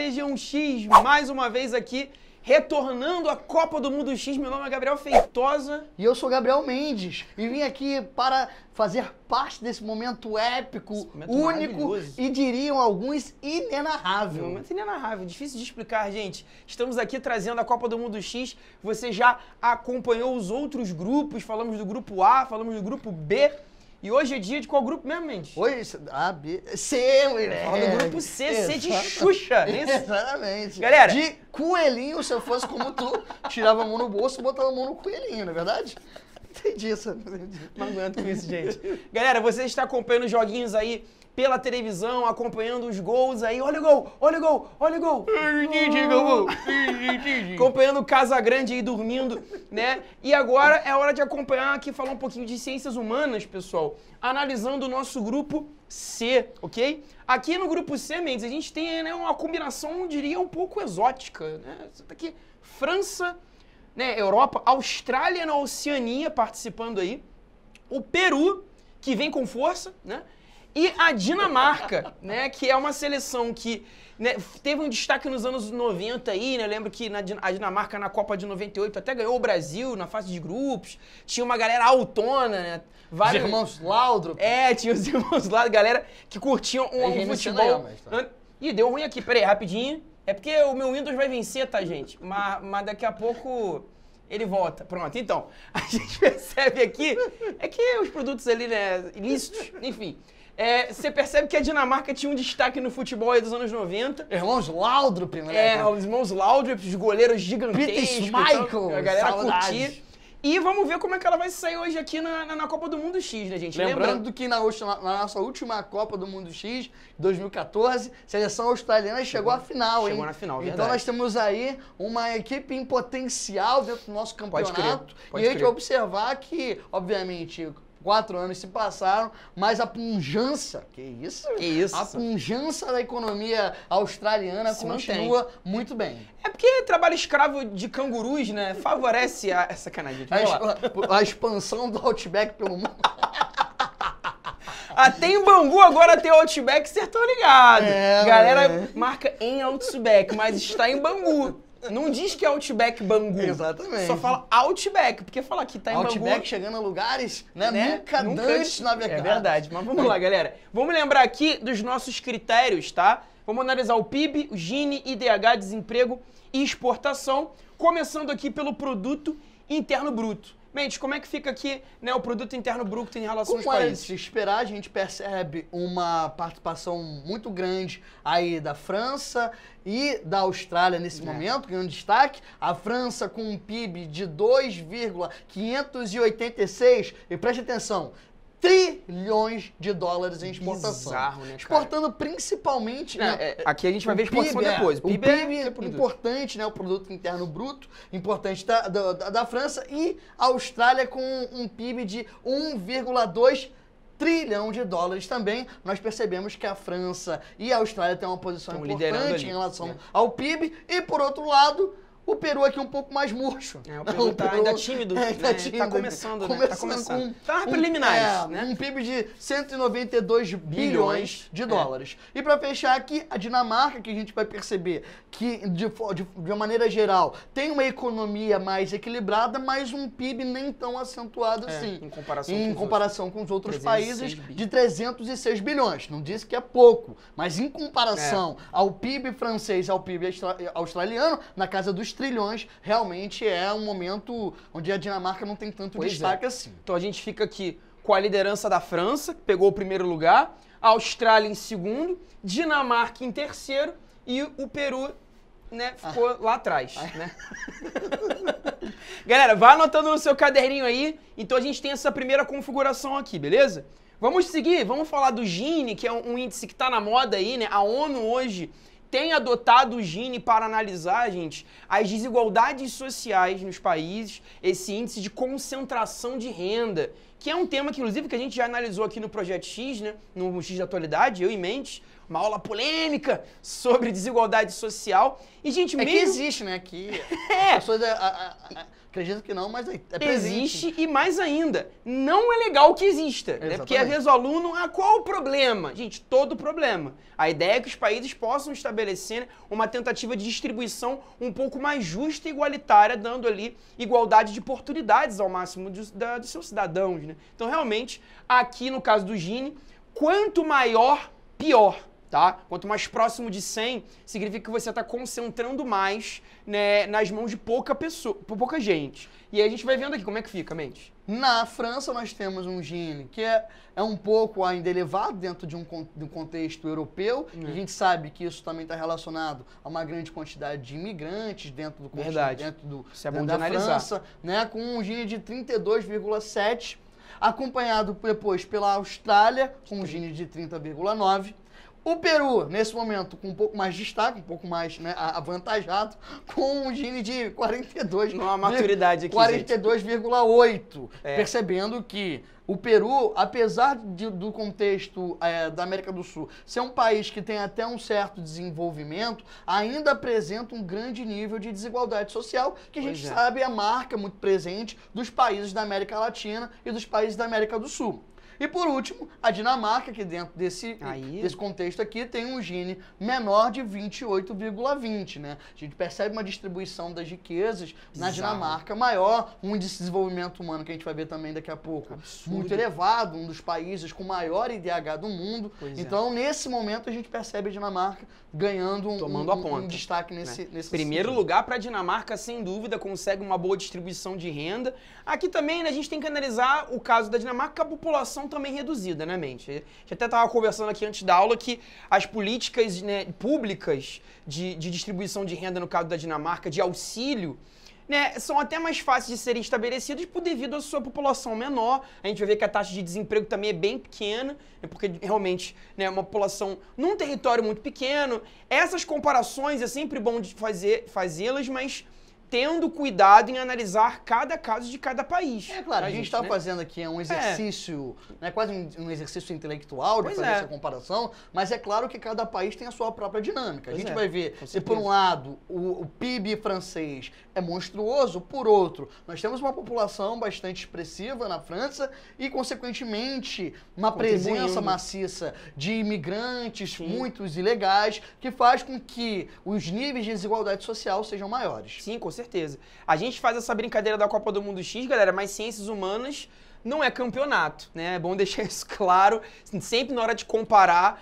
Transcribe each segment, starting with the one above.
Região X, mais uma vez aqui, retornando à Copa do Mundo X. Meu nome é Gabriel Feitosa. E eu sou Gabriel Mendes e vim aqui para fazer parte desse momento épico, único e diriam alguns inenarrável. Momento inenarrável, difícil de explicar, gente. Estamos aqui trazendo a Copa do Mundo X. Você já acompanhou os outros grupos, falamos do grupo A, falamos do grupo B. E hoje é dia de qual grupo mesmo, Mendes? Hoje, A, B, C, mulher. Fala do grupo C, C de Xuxa, né? Exatamente. Galera, de coelhinho, se eu fosse como tu, tirava a mão no bolso e botava a mão no coelhinho, não é verdade? Entendi isso. Não aguento com isso, gente. Galera, você está acompanhando os joguinhos aí pela televisão, acompanhando os gols aí. Olha o gol, olha o gol, olha o gol. Acompanhando o Casagrande aí dormindo, né? E agora é hora de acompanhar aqui, falar um pouquinho de ciências humanas, pessoal. Analisando o nosso grupo C, ok? Aqui no grupo C, Mendes, a gente tem, né, uma combinação, eu diria, um pouco exótica, né? Você tá aqui, França, né, Europa, Austrália na Oceania participando aí, o Peru, que vem com força, né? E a Dinamarca, né, que é uma seleção que, né, teve um destaque nos anos 90 aí, né? Eu lembro que a Dinamarca na Copa de 98 até ganhou o Brasil na fase de grupos. Tinha uma galera altona, né? Vários irmãos Laudrup. É, tinha os irmãos lá, galera que curtiam um futebol. Ih, deu ruim aqui, peraí, rapidinho. É porque o meu Windows vai vencer, tá, gente? Mas daqui a pouco ele volta. Pronto, então, a gente percebe aqui, é que os produtos ali, né, ilícitos, enfim. Você percebe que a Dinamarca tinha um destaque no futebol aí dos anos 90. Irmãos Laudrup, né? Os irmãos Laudrup, os goleiros gigantescos. Peter Schmeichel, a galera curtir. E vamos ver como é que ela vai sair hoje aqui na Copa do Mundo X, né, gente? Lembrando que na nossa última Copa do Mundo X, 2014, a seleção australiana chegou à final, hein? Chegou na final, verdade. Então nós temos aí uma equipe em potencial dentro do nosso campeonato. Pode crer. E a gente vai observar que, obviamente, 4 anos se passaram, mas a pujança, que isso? A pujança da economia australiana continua muito bem. É porque trabalho escravo de cangurus, né, favorece essa canadinha. A expansão do Outback pelo mundo. Até em Bangu agora tem Outback, vocês estão ligados. Galera marca em Outback, mas está em Bangu. Não diz que é Outback Bangu. Exatamente. Só fala Outback, porque falar que tá em Bangu... Outback chegando a lugares, né? Nunca antes navegados. É verdade, mas vamos lá, galera. Vamos lembrar aqui dos nossos critérios, tá? Vamos analisar o PIB, o Gini, IDH, desemprego e exportação, começando aqui pelo produto interno bruto. Mendes, como é que fica aqui, né, o produto interno bruto em relação aos países? Como é de se esperar, a gente percebe uma participação muito grande aí da França e da Austrália nesse momento, ganhando destaque. A França com um PIB de 2,586, e preste atenção, trilhões de dólares em exportação. Bizarro, né, cara? Exportando principalmente... aqui a gente vai ver a exportação depois. O PIB é importante, né? O produto interno bruto, importante da França, e a Austrália com um PIB de 1,2 trilhão de dólares também. Nós percebemos que a França e a Austrália têm uma posição importante em relação ao PIB, e por outro lado, o Peru aqui um pouco mais murcho. O Peru tá ainda tímido, né? Tá começando, né? Tá começando. Tá preliminares, né? Um PIB de 192 bilhões de dólares. E para fechar aqui, a Dinamarca, que a gente vai perceber que, de uma maneira geral, tem uma economia mais equilibrada, mas um PIB nem tão acentuado assim. Em comparação com os outros países, de 306 bilhões. Não disse que é pouco, mas em comparação ao PIB francês, ao PIB australiano, na casa dos trilhões, realmente é um momento onde a Dinamarca não tem tanto destaque assim. Então a gente fica aqui com a liderança da França, que pegou o primeiro lugar, a Austrália em segundo, Dinamarca em terceiro e o Peru, né, ficou lá atrás, né? Galera, vai anotando no seu caderninho aí. Então a gente tem essa primeira configuração aqui, beleza? Vamos seguir, vamos falar do Gini, que é um índice que tá na moda aí, né? A ONU hoje tem adotado o Gini para analisar, gente, as desigualdades sociais nos países, esse índice de concentração de renda, que é um tema que, inclusive, que a gente já analisou aqui no Projeto X, né, no X da Atualidade, eu e Mendes, uma aula polêmica sobre desigualdade social. E, gente, que existe, né, que as pessoas Acredito que não, mas é presente. Existe e mais ainda, não é legal que exista, né? Porque às vezes o aluno, qual o problema? Gente, todo problema. A ideia é que os países possam estabelecer uma tentativa de distribuição um pouco mais justa e igualitária, dando ali igualdade de oportunidades ao máximo dos seus cidadãos, né? Então, realmente, aqui no caso do Gini, quanto maior, pior. Tá? Quanto mais próximo de 100, significa que você está concentrando mais, né, nas mãos de pouca gente. E aí a gente vai vendo aqui como é que fica, Mendes. Na França nós temos um Gini que é um pouco ainda elevado dentro de um contexto europeu. A gente sabe que isso também está relacionado a uma grande quantidade de imigrantes dentro do Isso é bom da de analisar. França, né, com um Gini de 32,7, acompanhado depois pela Austrália com um Gini de 30,9. O Peru, nesse momento, com um pouco mais de destaque, um pouco mais, né, avantajado, com um Gini de 42. Não há maturidade aqui, 42,8. Percebendo que o Peru, apesar do contexto da América do Sul ser um país que tem até um certo desenvolvimento, ainda apresenta um grande nível de desigualdade social, que a gente sabe é a marca muito presente dos países da América Latina e dos países da América do Sul. E por último, a Dinamarca, que dentro desse contexto aqui tem um Gini menor de 28,20, né? A gente percebe uma distribuição das riquezas na Dinamarca maior, um índice de desenvolvimento humano que a gente vai ver também daqui a pouco, muito elevado, um dos países com maior IDH do mundo. Então, nesse momento, a gente percebe a Dinamarca ganhando um destaque nesse Primeiro lugar para a Dinamarca, sem dúvida, consegue uma boa distribuição de renda. Aqui também, né, a gente tem que analisar o caso da Dinamarca, que a população também reduzida, né, Mente? A gente até estava conversando aqui antes da aula que as políticas, né, públicas de distribuição de renda, no caso da Dinamarca, de auxílio, né, são até mais fáceis de serem estabelecidas devido à sua população menor. A gente vai ver que a taxa de desemprego também é bem pequena, porque realmente, né, é uma população num território muito pequeno. Essas comparações é sempre bom de fazê-las, mas tendo cuidado em analisar cada caso de cada país. É claro, a gente está fazendo aqui um exercício, né, quase um exercício intelectual de fazer essa comparação, mas é claro que cada país tem a sua própria dinâmica. A gente vai ver se por um lado o PIB francês é monstruoso, por outro, nós temos uma população bastante expressiva na França e, consequentemente, uma presença maciça de imigrantes, muitos ilegais, que faz com que os níveis de desigualdade social sejam maiores. Sim, com certeza. A gente faz essa brincadeira da Copa do Mundo X, galera, mas ciências humanas não é campeonato, né? É bom deixar isso claro. Sempre na hora de comparar,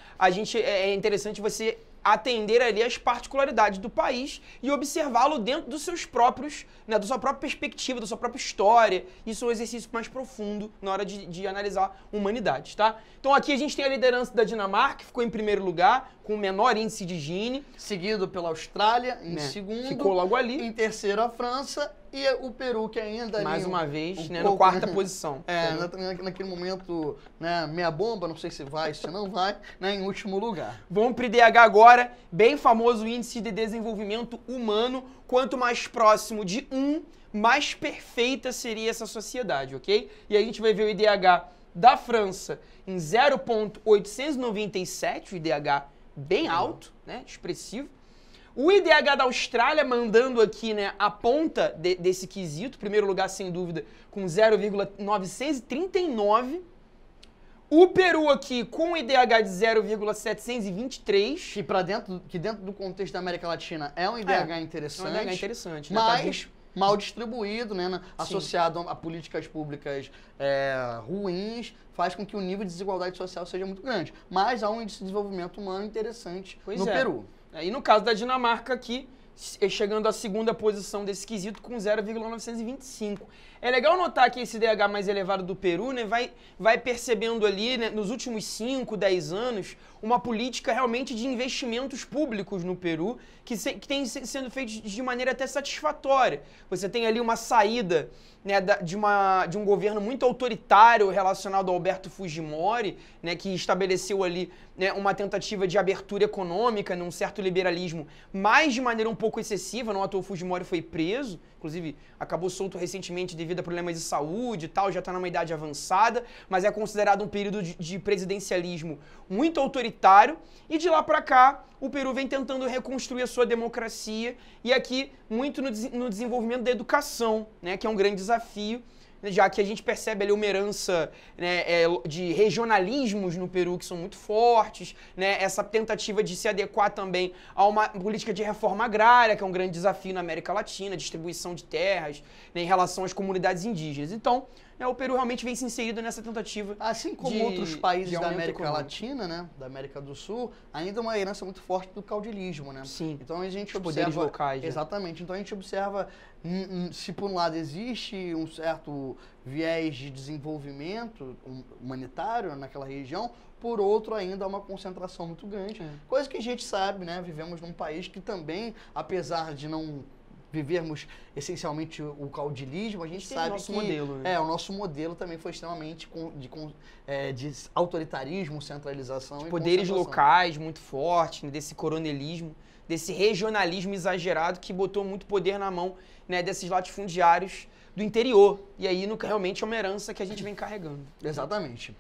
é interessante você atender ali as particularidades do país e observá-lo dentro dos seus próprios, né, da sua própria perspectiva, da sua própria história. Isso é um exercício mais profundo na hora de analisar humanidades, tá? Então aqui a gente tem a liderança da Dinamarca, que ficou em primeiro lugar, com o menor índice de Gini. Seguido pela Austrália, em segundo. Ficou logo ali. Em terceiro, a França. E o Peru, que ainda... Mais uma vez, né, na quarta posição. Naquele momento, né, meia bomba, não sei se vai, se não vai, né, em último lugar. Vamos para o IDH agora, bem famoso Índice de Desenvolvimento Humano. Quanto mais próximo de 1, mais perfeita seria essa sociedade, ok? E a gente vai ver o IDH da França em 0,897, o IDH bem alto, né, expressivo. O IDH da Austrália mandando aqui, né, a ponta desse quesito, primeiro lugar sem dúvida com 0,939. O Peru aqui com o IDH de 0,723. Que dentro do contexto da América Latina é um IDH interessante. É um IDH interessante, né? Mas mal distribuído, né, associado a políticas públicas ruins, faz com que o nível de desigualdade social seja muito grande. Mas há um índice de desenvolvimento humano interessante no Peru. E no caso da Dinamarca aqui, chegando à segunda posição desse quesito com 0,925. É legal notar que esse IDH mais elevado do Peru, né, vai percebendo ali, né, nos últimos 5, 10 anos, uma política realmente de investimentos públicos no Peru que tem sendo feito de maneira até satisfatória. Você tem ali uma saída, né, de um governo muito autoritário relacionado ao Alberto Fujimori, né, que estabeleceu ali, né, uma tentativa de abertura econômica, num certo liberalismo, mas de maneira um pouco pouco excessiva, não à toa o Fujimori foi preso, inclusive acabou solto recentemente devido a problemas de saúde e tal, já está numa idade avançada, mas é considerado um período de presidencialismo muito autoritário, e de lá para cá o Peru vem tentando reconstruir a sua democracia, e aqui muito no desenvolvimento da educação, né, que é um grande desafio, já que a gente percebe ali uma herança, né, de regionalismos no Peru que são muito fortes, né, essa tentativa de se adequar também a uma política de reforma agrária, que é um grande desafio na América Latina, distribuição de terras, né, em relação às comunidades indígenas. Então, o Peru realmente vem se inserido nessa tentativa. Assim como outros países da América Latina, né, da América do Sul, ainda uma herança muito forte do caudilismo, né? Sim. Então a gente Os poderes locais. Exatamente. Então a gente observa se por um lado existe um certo viés de desenvolvimento humanitário naquela região, por outro ainda há uma concentração muito grande. Coisa que a gente sabe, né? Vivemos num país que também, apesar de não vivermos essencialmente o caudilismo, a gente sabe que modelo, né? o nosso modelo também foi extremamente de autoritarismo, centralização e poderes locais muito fortes, né, desse coronelismo, desse regionalismo exagerado que botou muito poder na mão, né, desses latifundiários do interior. E aí realmente é uma herança que a gente vem carregando. Exatamente.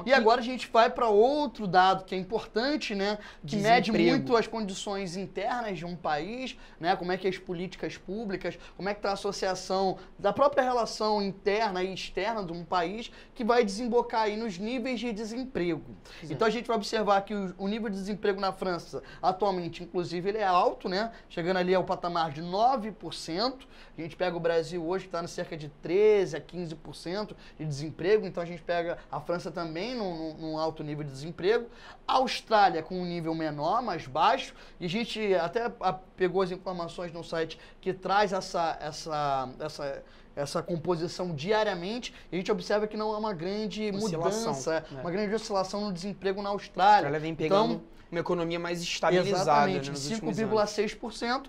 E agora a gente vai para outro dado que é importante, né? Que mede muito as condições internas de um país, né? Como é que as políticas públicas, como é que está a associação da própria relação interna e externa de um país, que vai desembocar aí nos níveis de desemprego. Então a gente vai observar que o nível de desemprego na França, atualmente, inclusive, ele é alto, né? Chegando ali ao patamar de 9%. A gente pega o Brasil hoje, que está em cerca de 13% a 15% de desemprego. Então a gente pega a França também num alto nível de desemprego. A Austrália com um nível menor, mais baixo. E a gente até pegou as informações no site que traz essa composição diariamente, e a gente observa que não há uma grande mudança, né? Uma grande oscilação no desemprego na Austrália. Ela vem pegando uma economia mais estabilizada. Exatamente, 5,6%.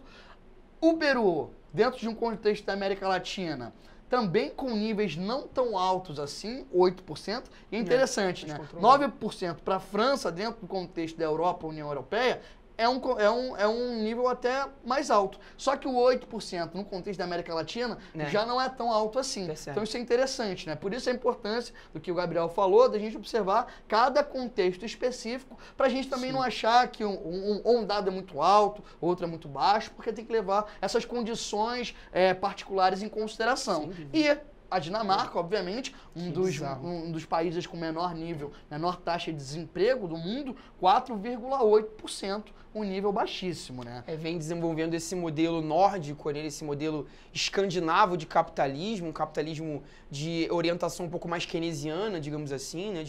O Peru, dentro de um contexto da América Latina, também com níveis não tão altos assim, 8%. E é interessante, né? 9% para a França, dentro do contexto da Europa, União Europeia, é um nível até mais alto. Só que o 8% no contexto da América Latina já não é tão alto assim. Então isso é interessante, né? Por isso a importância do que o Gabriel falou, da gente observar cada contexto específico, para a gente também não achar que um dado é muito alto, outro é muito baixo, porque tem que levar essas condições particulares em consideração. E a Dinamarca, obviamente, um dos países com menor taxa de desemprego do mundo, 4,8%, um nível baixíssimo, né? Vem desenvolvendo esse modelo nórdico, né, esse modelo escandinavo de capitalismo, um capitalismo de orientação um pouco mais keynesiana, digamos assim, né,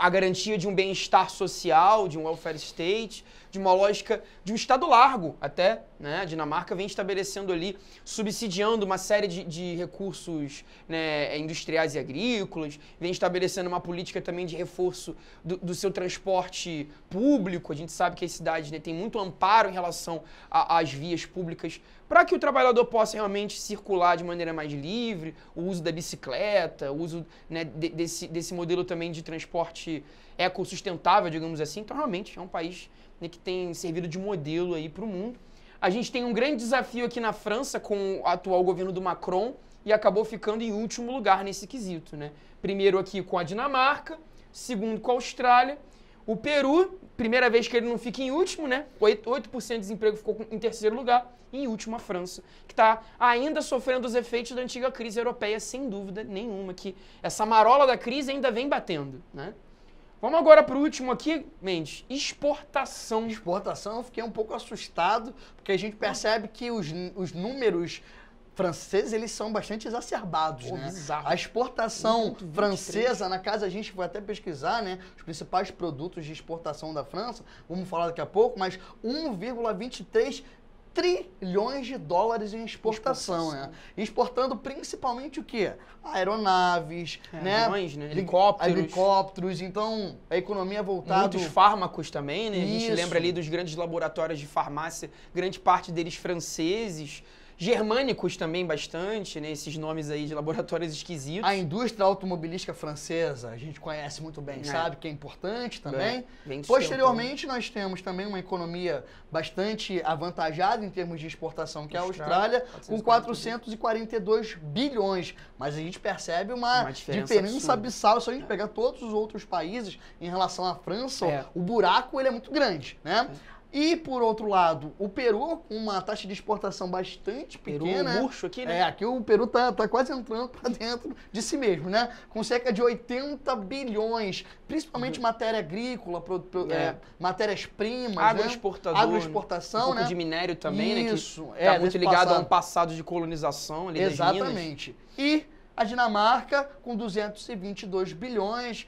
a garantia de um bem-estar social, de um welfare state, de uma lógica de um Estado largo até, né? A Dinamarca vem estabelecendo ali, subsidiando uma série de recursos, né, industriais e agrícolas, vem estabelecendo uma política também de reforço do seu transporte público. A gente sabe que as cidades, né, têm muito amparo em relação às vias públicas para que o trabalhador possa realmente circular de maneira mais livre, o uso da bicicleta, o uso, né, desse modelo também de transporte ecossustentável, digamos assim. Então, realmente, é um país, né, que tem servido de modelo aí para o mundo. A gente tem um grande desafio aqui na França com o atual governo do Macron e acabou ficando em último lugar nesse quesito, né? Primeiro aqui com a Dinamarca, segundo com a Austrália. O Peru, primeira vez que ele não fica em último, né? 8% de desemprego, ficou em terceiro lugar. E em último a França, que está ainda sofrendo os efeitos da antiga crise europeia, sem dúvida nenhuma, que essa marola da crise ainda vem batendo, né? Vamos agora para o último aqui, Mendes, exportação. Exportação, eu fiquei um pouco assustado, porque a gente percebe que os números franceses, eles são bastante exacerbados, né? Bizarro. A exportação francesa, na casa a gente vai até pesquisar, né? Os principais produtos de exportação da França, vamos falar daqui a pouco, mas 1,23 trilhões de dólares em exportação, né? Exportando principalmente o quê? Aeronaves, né? Aviões, né? Helicópteros. Então, a economia voltada... Muitos fármacos também, né? Isso. A gente lembra ali dos grandes laboratórios de farmácia, grande parte deles franceses. Germânicos também bastante, né? Esses nomes aí de laboratórios esquisitos. A indústria automobilística francesa, a gente conhece muito bem, sabe? Que é importante também. Posteriormente, nós temos também uma economia bastante avantajada em termos de exportação, que é a Austrália, com 442 bilhões. Mas a gente percebe uma diferença abissal. Se a gente pegar todos os outros países em relação à França, o buraco ele é muito grande, né? E, por outro lado, o Peru, com uma taxa de exportação bastante pequena. Peru murcho aqui, né? Aqui o Peru tá quase entrando para dentro de si mesmo, né? Com cerca de 80 bilhões, principalmente matéria agrícola, matérias-primas, agroexportador, agroexportação, um pouco de minério também, isso, né? Que tá muito ligado a um passado de colonização ali das minas. Exatamente. E a Dinamarca, com 222 bilhões...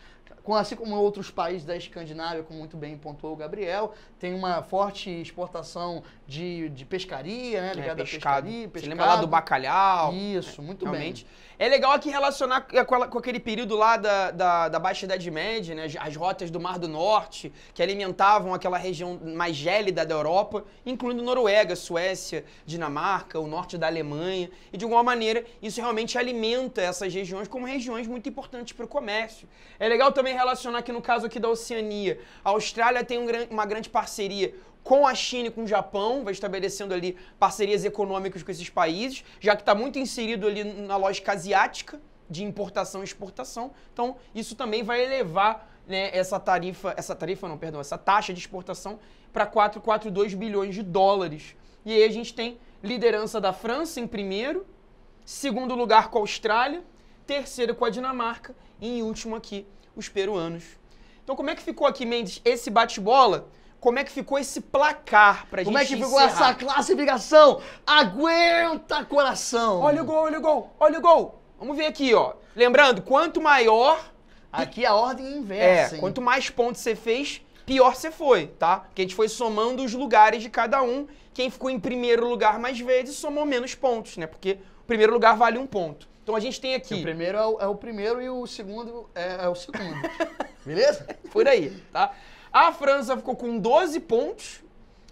Assim como outros países da Escandinávia, como muito bem pontuou o Gabriel, tem uma forte exportação de pescaria, né? Ligada à pescaria, pescado. Você lembra lá do bacalhau? Isso, muito realmente. bem. É legal aqui relacionar com aquele período lá da Baixa Idade Média, né? As rotas do Mar do Norte, que alimentavam aquela região mais gélida da Europa, incluindo Noruega, Suécia, Dinamarca, o norte da Alemanha. E de alguma maneira, isso realmente alimenta essas regiões como regiões muito importantes para o comércio. É legal também relacionar aqui no caso aqui da Oceania. A Austrália tem uma grande parceria com a China e com o Japão, vai estabelecendo ali parcerias econômicas com esses países, já que está muito inserido ali na lógica asiática de importação e exportação. Então, isso também vai elevar, né, essa taxa de exportação para 4,42 bilhões de dólares. E aí a gente tem liderança da França em primeiro, segundo lugar com a Austrália, terceiro com a Dinamarca e em último aqui os peruanos. Então, como é que ficou aqui, Mendes, esse bate-bola? Como é que ficou esse placar pra gente encerrar? Como é que ficou essa classificação? Aguenta, coração! Olha o gol, olha o gol, olha o gol! Vamos ver aqui, ó. Lembrando, quanto maior... Aqui a ordem inversa, hein? Quanto mais pontos você fez, pior você foi, tá? Porque a gente foi somando os lugares de cada um. Quem ficou em primeiro lugar mais vezes somou menos pontos, né? Porque o primeiro lugar vale 1 ponto. Então a gente tem aqui... O primeiro é o primeiro e o segundo é o segundo. Beleza? Por aí, tá? A França ficou com 12 pontos,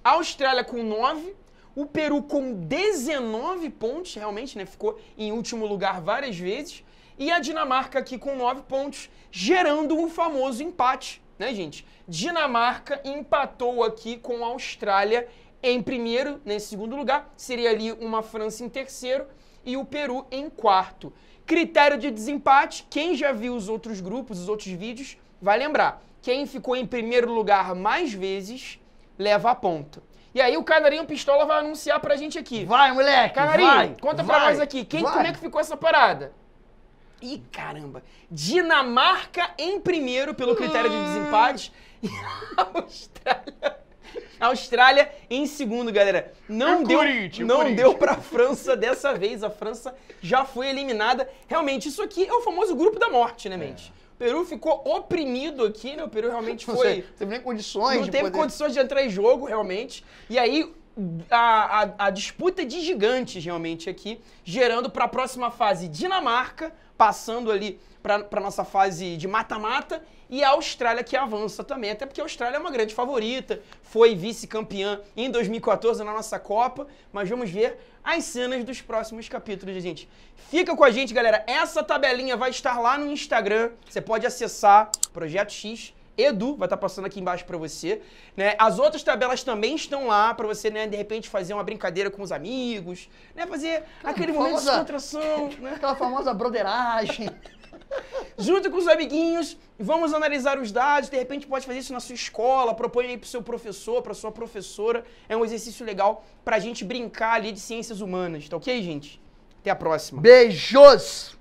a Austrália com 9, o Peru com 19 pontos, realmente, né? Ficou em último lugar várias vezes, e a Dinamarca aqui com 9 pontos, gerando um famoso empate, né, gente? Dinamarca empatou aqui com a Austrália em primeiro, né, em segundo lugar, seria ali uma França em terceiro e o Peru em quarto. Critério de desempate, quem já viu os outros grupos, os outros vídeos, vai lembrar. Quem ficou em primeiro lugar mais vezes, leva a ponta. E aí o Canarinho Pistola vai anunciar pra gente aqui. Vai, moleque! Canarinho, conta pra nós aqui. Como é que ficou essa parada? Ih, caramba. Dinamarca em primeiro pelo critério de desempate. E a Austrália em segundo, galera. Não deu pra França dessa vez. A França já foi eliminada. Realmente, isso aqui é o famoso grupo da morte, né, Mendes? O Peru ficou oprimido aqui, né? O Peru realmente foi... Não teve nem condições Não teve condições de entrar em jogo, realmente. E aí, a disputa de gigantes, realmente, aqui, gerando para a próxima fase Dinamarca, passando ali para nossa fase de mata-mata, e a Austrália que avança também, até porque a Austrália é uma grande favorita, foi vice-campeã em 2014 na nossa Copa, mas vamos ver as cenas dos próximos capítulos, gente. Fica com a gente, galera, essa tabelinha vai estar lá no Instagram, você pode acessar Projeto X, Edu vai estar passando aqui embaixo para você, né? As outras tabelas também estão lá para você, né, de repente fazer uma brincadeira com os amigos, né, fazer aquele momento de descontração, né? Aquela famosa broderagem. Junto com os amiguinhos, vamos analisar os dados, de repente pode fazer isso na sua escola, propõe aí pro seu professor, pra sua professora, é um exercício legal pra gente brincar ali de ciências humanas, tá ok, gente? Até a próxima. Beijos!